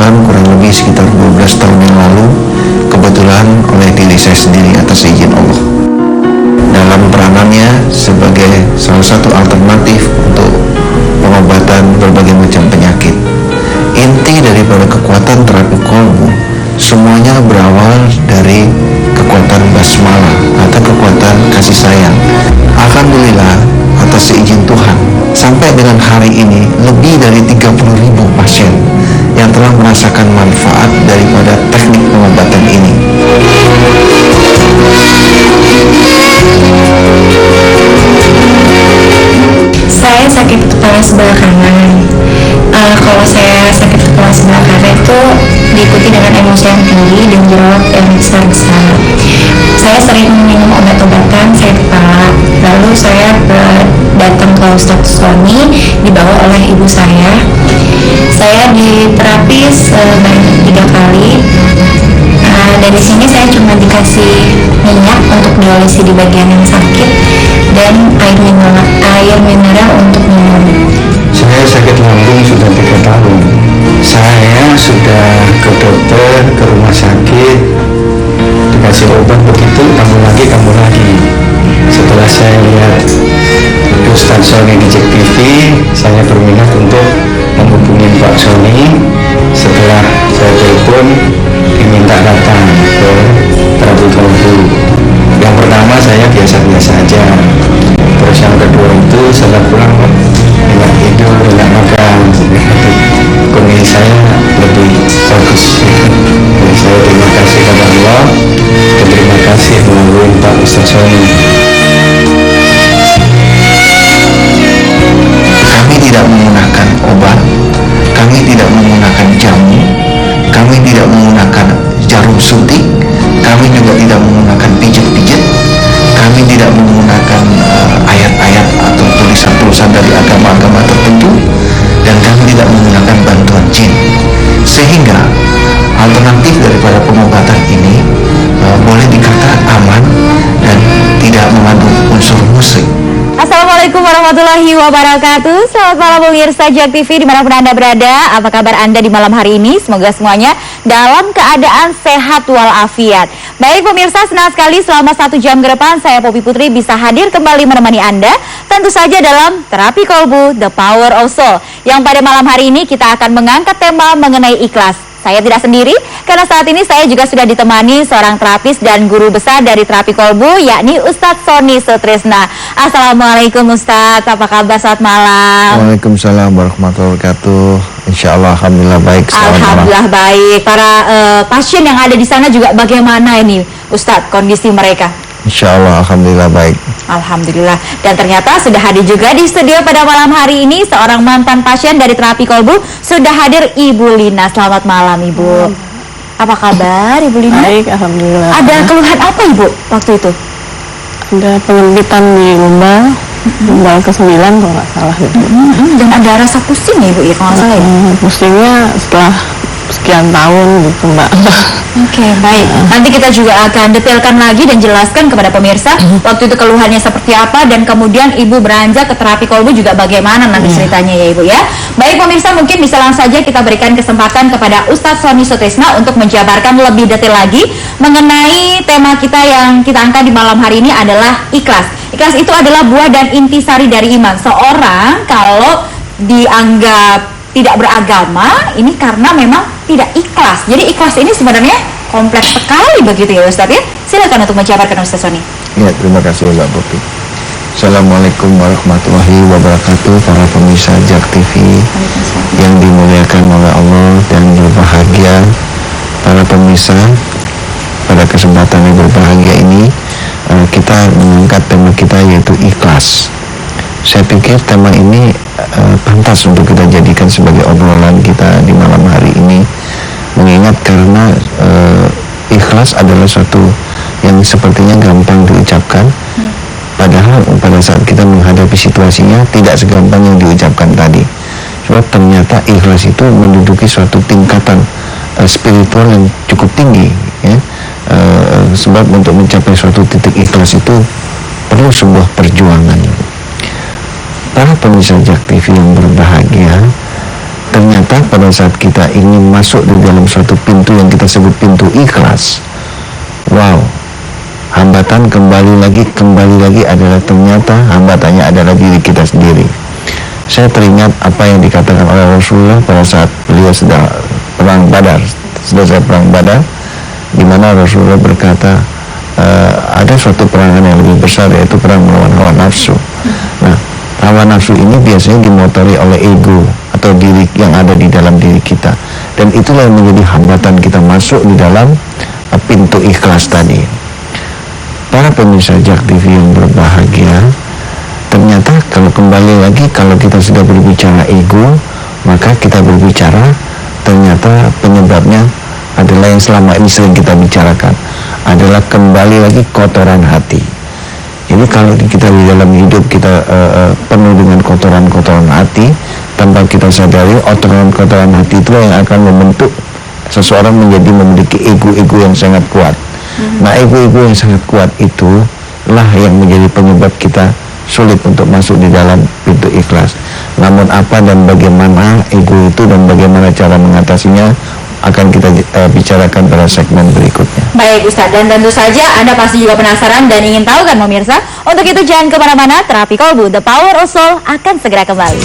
lakukan kurang lebih sekitar 12 tahun yang lalu, kebetulan oleh diri saya sendiri atas izin Allah, dalam peranannya sebagai salah satu alternatif untuk pengobatan berbagai macam penyakit. Inti daripada kekuatan terapi kolbu semuanya berawal dari kekuatan basmalah atau kekuatan kasih sayang. Alhamdulillah, atas seizin Tuhan, sampai dengan hari ini lebih dari 30.000 pasien yang telah merasakan manfaat daripada teknik pengobatan ini. Saya sakit kepala sebelah kanan. Kalau saya sakit kepala sebelah kanan itu diikuti dengan emosi yang tinggi dan jerawat yang besar-besar. Saya sering minum obat-obatan sakit kepala. Lalu saya datang ke Ustadz Sony, dibawa oleh ibu saya. Saya diterapi sebanyak 3 kali. Dari sini saya cuma dikasih minyak untuk diolesi di bagian yang sakit dan air mineral untuk minum. Saya sakit lambung sudah 3 tahun. Saya sudah ke dokter, ke rumah sakit, dikasih obat begitu, kamu lagi. Setelah saya lihat Ustadz Sony di JEK TV, saya berminat untuk menghubungi Pak Sony. Setelah saya telepon, diminta datang ke terapi kolbu. Yang pertama saya biasa-biasa aja. Terus yang kedua itu setelah pulang enak tidur, enak makan, kondisi saya lebih bagus. Jadi saya terima kasih kepada Allah dan terima kasih melalui Pak Ustadz Sony. Kami tidak menggunakan obat, kami tidak menggunakan jamu, kami tidak menggunakan jarum suntik, kami juga tidak menggunakan pijat-pijat, kami tidak menggunakan ayat-ayat atau tulisan-tulisan dari agama-agama tertentu, dan kami tidak menggunakan bantuan jin. Sehingga alternatif daripada pengobatan ini boleh dikata aman dan tidak mengandung unsur musik. Assalamualaikum warahmatullahi wabarakatuh. Selamat malam pemirsa JEK TV dimanapun Anda berada. Apa kabar Anda di malam hari ini? Semoga semuanya dalam keadaan sehat walafiat. Baik pemirsa, senang sekali selama 1 jam ke depan saya Poppy Putri bisa hadir kembali menemani Anda. Tentu saja dalam Terapi Kolbu The Power of Soul, yang pada malam hari ini kita akan mengangkat tema mengenai ikhlas. Saya tidak sendiri, karena saat ini saya juga sudah ditemani seorang terapis dan guru besar dari Terapi Kolbu, yakni Ustadz Sony Sutrisna. Assalamualaikum Ustadz, apa kabar? Selamat malam. Waalaikumsalam warahmatullahi wabarakatuh. Insya Allah, alhamdulillah baik. Alhamdulillah baik. Para pasien yang ada di sana juga bagaimana ini Ustadz kondisi mereka? Insya Allah, alhamdulillah baik. Alhamdulillah. Dan ternyata sudah hadir juga di studio pada malam hari ini seorang mantan pasien dari Terapi Kolbu. Sudah hadir Ibu Lina. Selamat malam Ibu. Apa kabar Ibu Lina? Baik, alhamdulillah. Ada keluhan apa Ibu waktu itu? Ada penyempitan di lumbal ke-9 kalau nggak salah gitu. Dan ada rasa pusing ya Ibu ya kalau nggak salah ya? Pusingnya setelah sekian tahun gitu Mbak. Oke, baik. Nanti kita juga akan detailkan lagi dan jelaskan kepada pemirsa waktu itu keluhannya seperti apa, dan kemudian Ibu beranjak ke Terapi Kolbu juga bagaimana nanti ceritanya ya Ibu ya. Baik pemirsa, mungkin bisa langsung saja kita berikan kesempatan kepada Ustadz Sony Sutrisna untuk menjabarkan lebih detail lagi mengenai tema kita yang kita angkat di malam hari ini adalah ikhlas. Ikhlas itu adalah buah dan intisari dari iman. Seorang kalau dianggap tidak beragama, ini karena memang tidak ikhlas. Jadi ikhlas ini sebenarnya kompleks sekali begitu ya Ustadz ya. Silakan untuk menjabarkan Ustadz Sony. Ya, terima kasih Mbak Poppy. Assalamualaikum warahmatullahi wabarakatuh, para pemirsa JEK TV yang dimuliakan oleh Allah dan berbahagia. Para pemirsa, pada kesempatan yang berbahagia ini kita mengangkat tema kita yaitu ikhlas. Saya pikir tema ini pantas untuk kita jadikan sebagai obrolan kita di malam hari ini, mengingat karena ikhlas adalah suatu yang sepertinya gampang diucapkan, padahal pada saat kita menghadapi situasinya tidak segampang yang diucapkan tadi. Sebab ternyata ikhlas itu menduduki suatu tingkatan spiritual yang cukup tinggi ya. Sebab untuk mencapai suatu titik ikhlas itu perlu sebuah perjuangan. Para pemirsa JEK TV yang berbahagia, ternyata pada saat kita ingin masuk di dalam suatu pintu yang kita sebut pintu ikhlas, wow, hambatan kembali lagi adalah ternyata hambatannya adalah diri kita sendiri. Saya teringat apa yang dikatakan oleh Rasulullah pada saat beliau sedang perang Badar, selesai perang Badar, di mana Rasulullah berkata ada suatu perangan yang lebih besar, yaitu perang melawan hawa nafsu. Nah, hawa nafsu ini biasanya dimotori oleh ego atau diri yang ada di dalam diri kita, dan itulah yang menjadi hambatan kita masuk di dalam pintu ikhlas tadi. Para pemirsa Jak TV yang berbahagia, ternyata kalau kembali lagi, kalau kita sudah berbicara ego, maka kita berbicara ternyata penyebabnya adalah yang selama ini sering kita bicarakan, adalah kembali lagi kotoran hati. Jadi kalau kita di dalam hidup kita penuh dengan kotoran-kotoran hati, tanpa kita sadari, kotoran hati itu yang akan membentuk seseorang menjadi memiliki ego-ego yang sangat kuat. Nah, ego-ego yang sangat kuat itulah yang menjadi penyebab kita sulit untuk masuk di dalam pintu ikhlas. Namun apa dan bagaimana ego itu dan bagaimana cara mengatasinya akan kita bicarakan pada segmen berikutnya. Baik Ustadz, dan tentu saja Anda pasti juga penasaran dan ingin tahu kan pemirsa. Untuk itu jangan kemana-mana, Terapi Kolbu The Power of Soul akan segera kembali.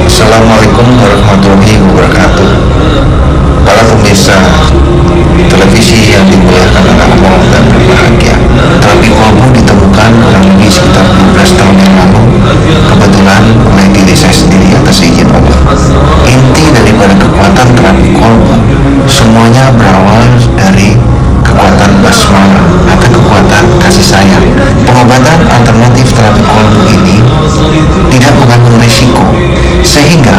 Assalamualaikum warahmatullahi wabarakatuh. Para pemirsa televisi yang dimuliakan oleh Allah dan berbahagia, Terapi Kolbu ditemukan kurang lebih sekitar 12 tahun yang lalu, kebetulan oleh diri saya sendiri atas izin Allah. Inti daripada kekuatan Terapi Kolbu semuanya berawal dari kekuatan basmalah atau kekuatan kasih sayang. Pengobatan alternatif Terapi Kolbu ini tidak mengandung risiko, sehingga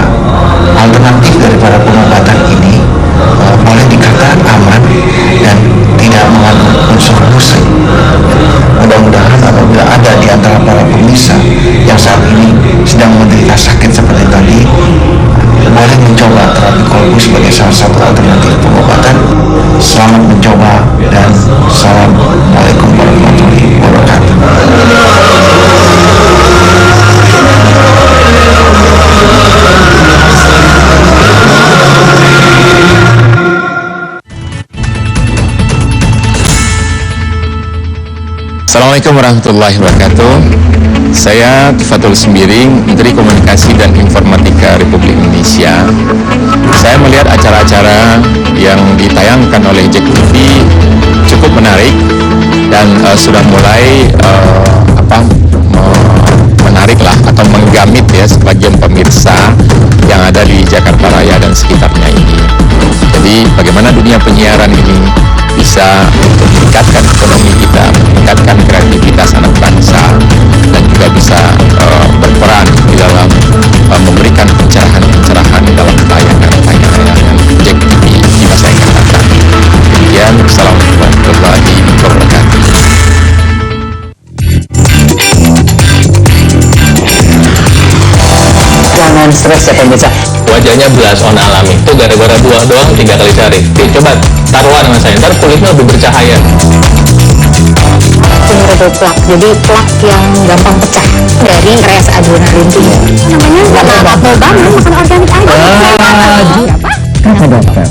alternatif daripada pengobatan ini boleh dikatakan aman dan tidak mengandung unsur musik. Mudah-mudahan apabila ada di antara para pemirsa yang saat ini sedang menderita sakit seperti tadi, boleh mencoba Terapi Kolbu sebagai salah satu alternatif pengobatan. Selamat mencoba dan Assalamualaikum warahmatullahi wabarakatuh. Assalamualaikum warahmatullahi wabarakatuh. Saya Fatul Sembiring, Menteri Komunikasi dan Informatika Republik Indonesia. Saya melihat acara-acara yang ditayangkan oleh Jak TV cukup menarik dan sudah mulai menarik lah atau menggamit ya sebagian pemirsa yang ada di Jakarta Raya dan sekitarnya ini. Jadi bagaimana dunia penyiaran ini bisa untuk meningkatkan ekonomi kita, meningkatkan kreativitas anak bangsa, dan juga bisa berperan di dalam memberikan pencerahan-pencerahan dalam tayangan-tayangan Jak TV di masa yang akan datang. Demikian, Assalamualaikum warahmatullahi wabarakatuh. Jangan stres ya pemirsa. Wajahnya belasan alami itu gara-gara buah doang 3 kali sehari. Coba taruhan sama saya, ntar kulitnya lebih bercahaya. Double plak, jadi plak yang gampang pecah dari stres adrenalin itu. Namanya nggak mau banget makan organik aja. Kata dokter.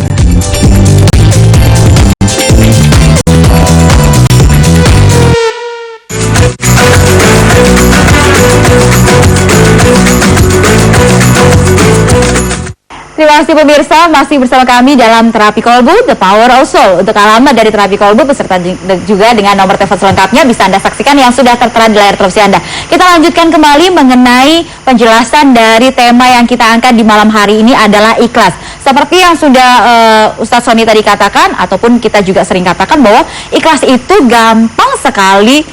Terima kasih pemirsa, masih bersama kami dalam Terapi Kolbu The Power of Soul. Untuk alamat dari Terapi Kolbu beserta juga dengan nomor telepon selengkapnya bisa Anda saksikan yang sudah tertera di layar televisi Anda. Kita lanjutkan kembali mengenai penjelasan dari tema yang kita angkat di malam hari ini adalah ikhlas. Seperti yang sudah Ustadz Sony tadi katakan, ataupun kita juga sering katakan bahwa ikhlas itu gampang sekali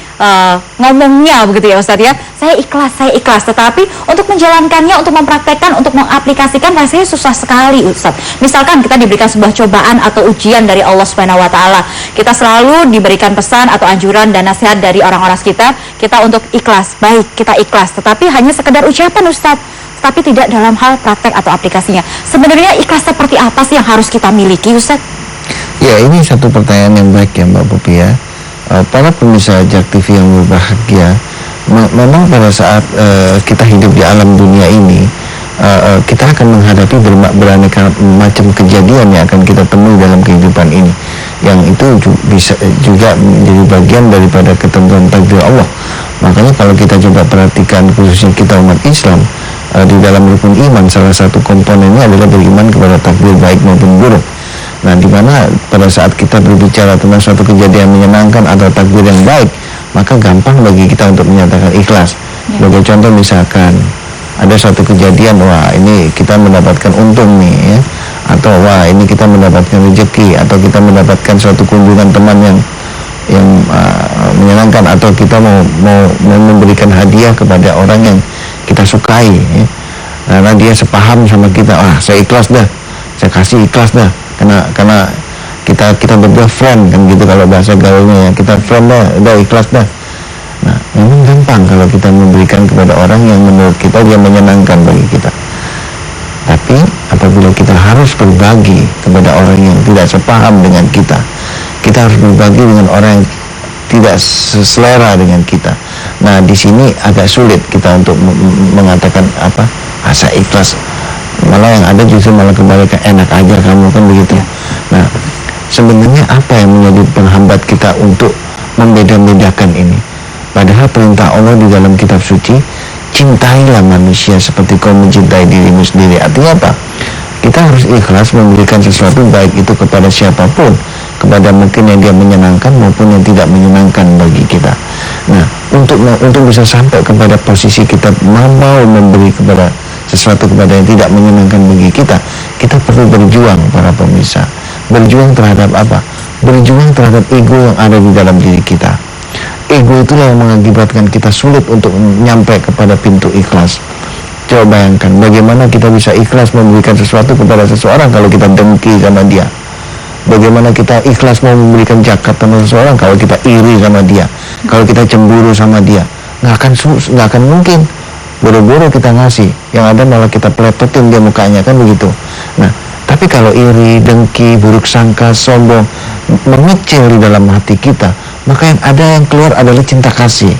ngomongnya begitu ya Ustadz ya. Saya ikhlas, tetapi untuk menjalankannya, untuk mempraktekkan, untuk mengaplikasikan rasanya susah sekali Ustadz. Misalkan kita diberikan sebuah cobaan atau ujian dari Allah Subhanahu wa taala. Kita selalu diberikan pesan atau anjuran dan nasihat dari orang-orang kita untuk ikhlas. Baik, kita ikhlas, tetapi hanya sekedar ucapan Ustadz. tapi tidak dalam hal praktek atau aplikasinya. Sebenarnya ikhlas seperti apa sih yang harus kita miliki, Ustaz? Ya, ini satu pertanyaan yang baik ya Mbak Popi ya. Para pemirsa Jak TV yang berbahagia, memang pada saat kita hidup di alam dunia ini, kita akan menghadapi beraneka macam kejadian yang akan kita temui dalam kehidupan ini, yang itu bisa juga menjadi bagian daripada ketentuan takdir Allah. Makanya kalau kita coba perhatikan, khususnya kita umat Islam, di dalam rukun iman salah satu komponennya adalah beriman kepada takdir baik maupun buruk. Nah, di mana pada saat kita berbicara tentang suatu kejadian menyenangkan atau takdir yang baik, maka gampang bagi kita untuk menyatakan ikhlas. Sebagai contoh, misalkan ada suatu kejadian, wah ini kita mendapatkan untung nih ya, atau wah ini kita mendapatkan rezeki, atau kita mendapatkan suatu kunjungan teman yang menyenangkan, atau kita mau memberikan hadiah kepada orang yang kita sukai ya. Karena dia sepaham sama kita, wah saya ikhlas dah, saya kasih ikhlas dah, karena kita berdua friend kan gitu kalau bahasa gaulnya ya, kita friend dah, udah ikhlas dah. Nah, memang gampang kalau kita memberikan kepada orang yang menurut kita dia menyenangkan bagi kita. Tapi apabila kita harus berbagi kepada orang yang tidak sepaham dengan kita harus berbagi dengan orang yang tidak selera dengan kita. Nah, di sini agak sulit kita untuk mengatakan asa ikhlas. Malah yang ada justru malah kebalikan, enak aja kamu kan begitu. Nah, sebenarnya apa yang menjadi penghambat kita untuk membeda-bedakan ini? Padahal perintah Allah di dalam kitab suci, cintailah manusia seperti kau mencintai dirimu sendiri. Artinya apa? Kita harus ikhlas memberikan sesuatu, baik itu kepada siapapun, kepada mungkin yang dia menyenangkan maupun yang tidak menyenangkan bagi kita. Nah, untuk bisa sampai kepada posisi kita mau memberi kepada sesuatu kepada yang tidak menyenangkan bagi kita perlu berjuang, para pemirsa. Berjuang terhadap apa? Berjuang terhadap ego yang ada di dalam diri kita. Ego itulah yang mengakibatkan kita sulit untuk nyampe kepada pintu ikhlas. Coba bayangkan bagaimana kita bisa ikhlas memberikan sesuatu kepada seseorang kalau kita dengki sama dia. Bagaimana kita ikhlas mau memberikan zakat sama seseorang kalau kita iri sama dia, kalau kita cemburu sama dia. Nggak akan mungkin. Buru-buru kita ngasih, yang ada malah kita peletotin dia mukanya, kan begitu. Nah, tapi kalau iri, dengki, buruk sangka, sombong mengecil di dalam hati kita, maka yang ada yang keluar adalah cinta kasih.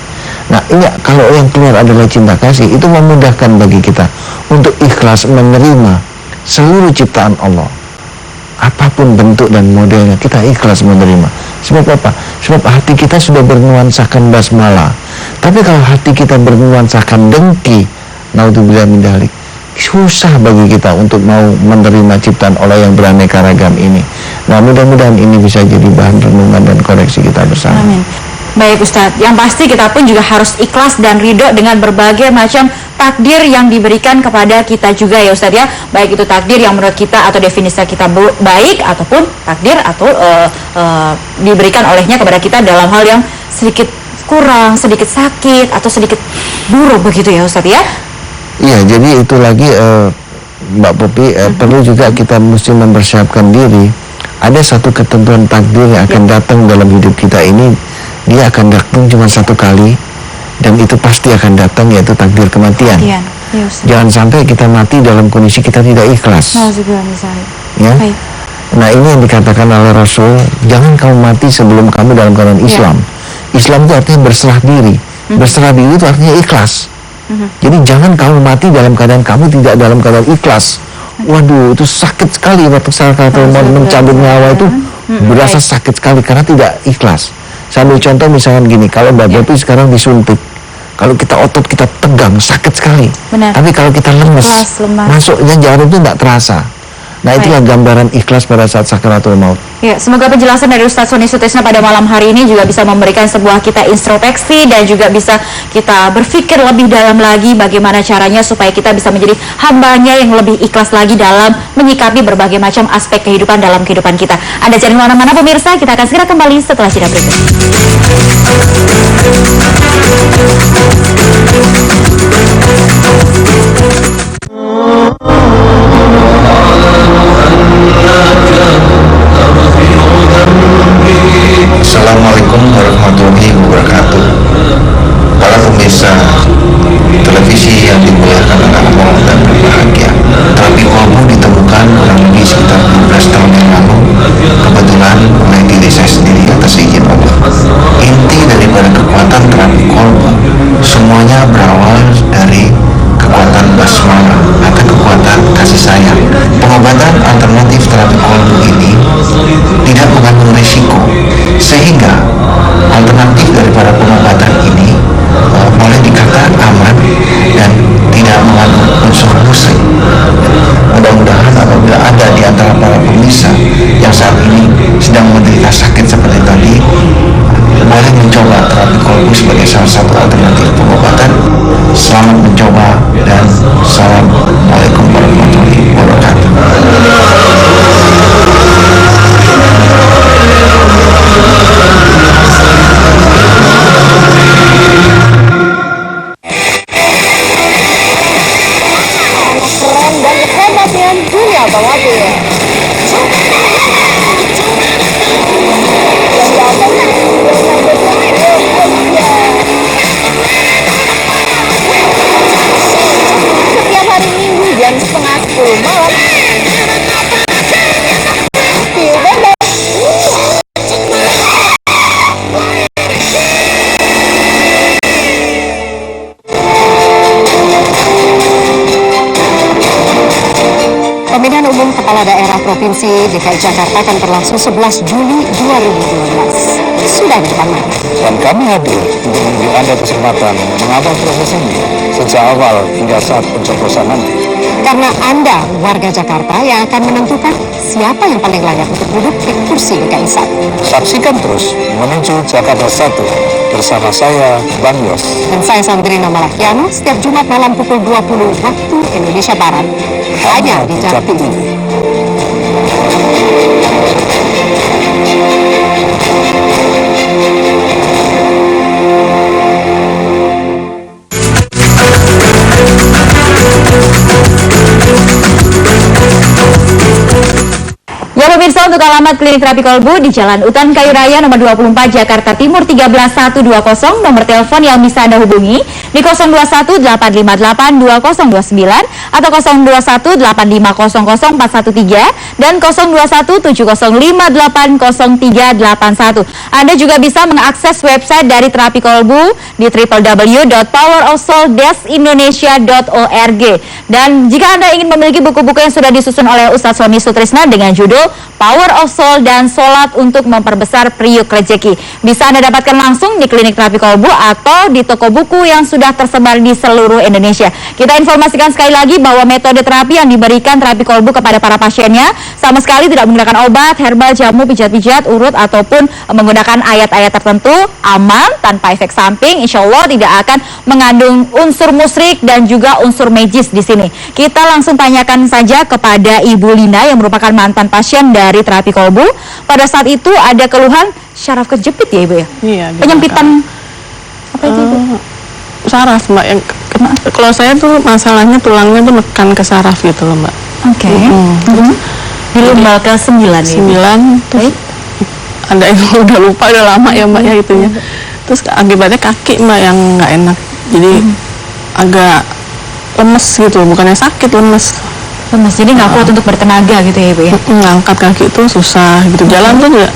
Nah, ini kalau yang keluar adalah cinta kasih, itu memudahkan bagi kita untuk ikhlas menerima seluruh ciptaan Allah. Apapun bentuk dan modelnya, kita ikhlas menerima. Sebab apa? Sebab hati kita sudah bernuansakan basmalah. Tapi kalau hati kita bernuansakan dengki, naudzubillah min dzalik, susah bagi kita untuk mau menerima ciptaan Allah yang beraneka ragam ini. Nah, mudah-mudahan ini bisa jadi bahan renungan dan koreksi kita bersama. Amin. Baik Ustadz, yang pasti kita pun juga harus ikhlas dan ridho dengan berbagai macam takdir yang diberikan kepada kita juga ya Ustadz ya. Baik itu takdir yang menurut kita atau definisi kita baik, ataupun takdir atau diberikan olehnya kepada kita dalam hal yang sedikit kurang, sedikit sakit, atau sedikit buruk begitu ya Ustadz ya. Iya, jadi itu lagi Mbak Popi, perlu juga kita mesti mempersiapkan diri. Ada satu ketentuan takdir yang akan datang dalam hidup kita ini. Dia akan datang cuma satu kali, dan itu pasti akan datang, yaitu takdir kematian. Ya, jangan sampai kita mati dalam kondisi kita tidak ikhlas. Ya. Baik. Nah, ini yang dikatakan oleh Rasul, jangan kamu mati sebelum kamu dalam keadaan Islam. Islam itu artinya berserah diri. Berserah diri itu artinya ikhlas. Jadi jangan kamu mati dalam keadaan kamu tidak dalam keadaan ikhlas. Waduh, itu sakit sekali waktu sakaratul maut, mencabut nyawa itu berasa sakit sekali karena tidak ikhlas. Saya ambil contoh misalkan gini, kalau Mbak Popi sekarang disuntik, kalau kita otot kita tegang, sakit sekali. Benar. Tapi kalau kita lemes, masuknya jarum itu tidak terasa. Nah, itulah gambaran ikhlas pada saat sakaratul maut. Ya, semoga penjelasan dari Ustadz Soni Sutrisno pada malam hari ini juga bisa memberikan sebuah kita introspeksi dan juga bisa kita berpikir lebih dalam lagi bagaimana caranya supaya kita bisa menjadi hambanya yang lebih ikhlas lagi dalam menyikapi berbagai macam aspek kehidupan dalam kehidupan kita. Anda jangan kemana-mana pemirsa, kita akan segera kembali setelah jeda berikut. Assalamualaikum warahmatullahi wabarakatuh. Para pemirsa televisi yang dimuliakan oleh Allah dan Semuanya berawal dari kekuatan basmalah atau kekuatan kasih sayang. Pengobatan alternatif terapi kolbu ini tidak mengandung risiko, sehingga alternatif daripada pengobatan ini boleh dikata aman dan tidak mengandung unsur musik. Mudah-mudahan apabila ada di antara para pemirsa yang saat ini sedang menderita sakit seperti tadi, boleh mencoba terapi kolbu sebagai salah satu alternatif pengobatan. Selamat mencoba dan assalamualaikum warahmatullahi wabarakatuh. Keren dan hebatnya dunia bawabel. Setiap hari Minggu jam 9:30 malam. Feel bebas. Pemilihan umum Kepala Daerah Provinsi DKI Jakarta akan berlangsung 11 Juli 2012. Sudah di depan mata. Dan kami hadir untuk memberi Anda kesempatan mengawal proses ini sejak awal hingga saat pencoblosan nanti. Karena Anda warga Jakarta yang akan menentukan siapa yang paling layak untuk duduk di kursi DKI 1. Saksikan terus menuju Jakarta 1 bersama saya, Bang Yos. Dan saya Sandrina Malakiano setiap Jumat malam pukul 20 waktu Indonesia Barat. Hanya di JAK TV. Ya pemirsa, untuk alamat klinik terapi kolbu di Jalan Utan Kayu Raya nomor 24 Jakarta Timur 13120, nomor telepon yang bisa Anda hubungi di 0218582029 atau 0218500413 dan 021705880381. Anda juga bisa mengakses website dari terapi kolbu di www.powerofsoul-indonesia.org. Dan jika Anda ingin memiliki buku-buku yang sudah disusun oleh Ustadz Sony Sutrisna dengan judul Power of Soul dan Solat untuk Memperbesar Priuk Rezeki, bisa Anda dapatkan langsung di klinik terapi kolbu atau di toko buku yang sudah tersebar di seluruh Indonesia. Kita informasikan sekali lagi bahwa metode terapi yang diberikan terapi kolbu kepada para pasiennya sama sekali tidak menggunakan obat, herbal, jamu, pijat-pijat, urut, ataupun menggunakan ayat-ayat tertentu, aman, tanpa efek samping, insya Allah tidak akan mengandung unsur musyrik dan juga unsur magis di sini. Kita langsung tanyakan saja kepada Ibu Lina yang merupakan mantan pasien dari terapi kolbu. Pada saat itu ada keluhan syaraf kejepit ya Ibu ya? Iya. Penyempitan apa itu Ibu? Saraf Mbak, yang kalau saya tuh masalahnya tulangnya tuh mekan ke saraf gitu loh Mbak. Oke. Di lembaga 9 ya? 9 terus ada yang udah lupa, udah lama ya Mbak ya itunya. Terus akibatnya kaki Mbak yang nggak enak, jadi agak lemes gitu, bukannya sakit, lemes. Jadi nggak kuat untuk bertenaga gitu ya Ibu ya? Ngangkat kaki itu susah gitu, jalan tuh juga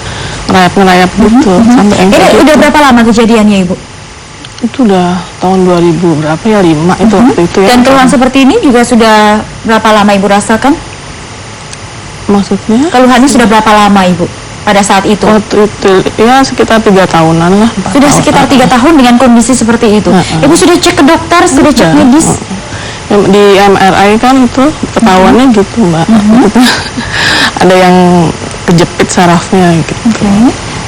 ngerayap-ngerayap gitu sampai engkel. Ini udah berapa lama kejadiannya Ibu? Itu udah tahun 2000 berapa ya, 5 itu waktu itu ya. Dan keluhan seperti ini juga sudah berapa lama Ibu rasakan? Maksudnya? Keluhannya sudah berapa lama Ibu pada saat itu? Waktu itu ya sekitar 3 tahunan lah. Sudah sekitar 3 tahun dengan kondisi seperti itu. Ibu sudah cek ke dokter, sudah cek medis? Di MRI kan itu ketahuannya gitu Mbak. Ada yang kejepit sarafnya gitu.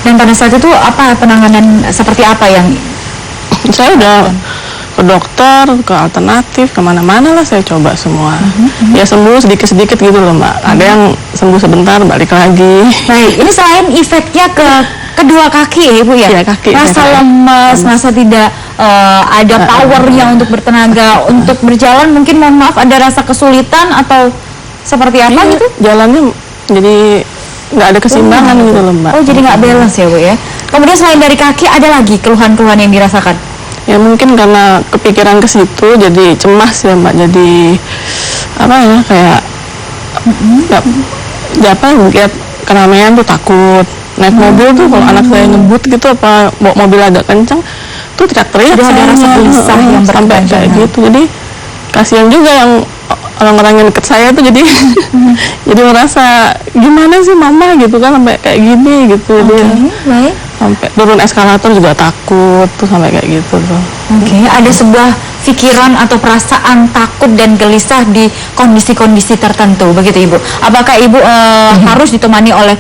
Dan pada saat itu apa penanganan seperti apa yang saya udah ke dokter, ke alternatif, kemana-mana lah saya coba semua. Ya sembuh sedikit-sedikit gitu loh Mbak. Ada yang sembuh sebentar balik lagi. Baik, ini selain efeknya ke kedua kaki ya Ibu ya? Iya, kaki. Rasa lemas, rasa tidak ada powernya untuk bertenaga, untuk berjalan mungkin mohon maaf ada rasa kesulitan atau seperti apa gitu? Jalannya jadi nggak ada keseimbangan gitu loh Mbak. Oh jadi nggak balance ya Bu ya? Kemudian selain dari kaki ada lagi keluhan-keluhan yang dirasakan? Ya mungkin karena kepikiran ke situ jadi cemas ya Mbak, jadi apa ya kayak apa lihat keramaian tuh takut, naik mobil tuh kalau anak saya ngebut gitu apa bawa mobil agak kencang itu teriak-teriak. Sudah ada rasa gelisah yang sampai kayak berkepanjangan. gitu. Jadi kasihan juga yang orang-orang yang deket saya tuh jadi jadi merasa gimana sih mama gitu kan sampai kayak gini gitu. Dia Baik. sampai turun eskalator juga takut tuh sampai kayak gitu tuh. Oke, ada sebuah pikiran atau perasaan takut dan gelisah di kondisi-kondisi tertentu, begitu Ibu. Apakah Ibu harus ditemani oleh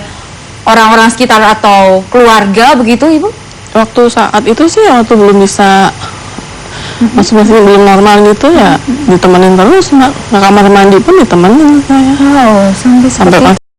orang-orang sekitar atau keluarga, begitu Ibu? Waktu saat itu sih waktu belum bisa masih belum normal gitu ya ditemenin terus, Mbak. Ke kamar mandi pun ditemenin saya. Wow, sampai Sampai pas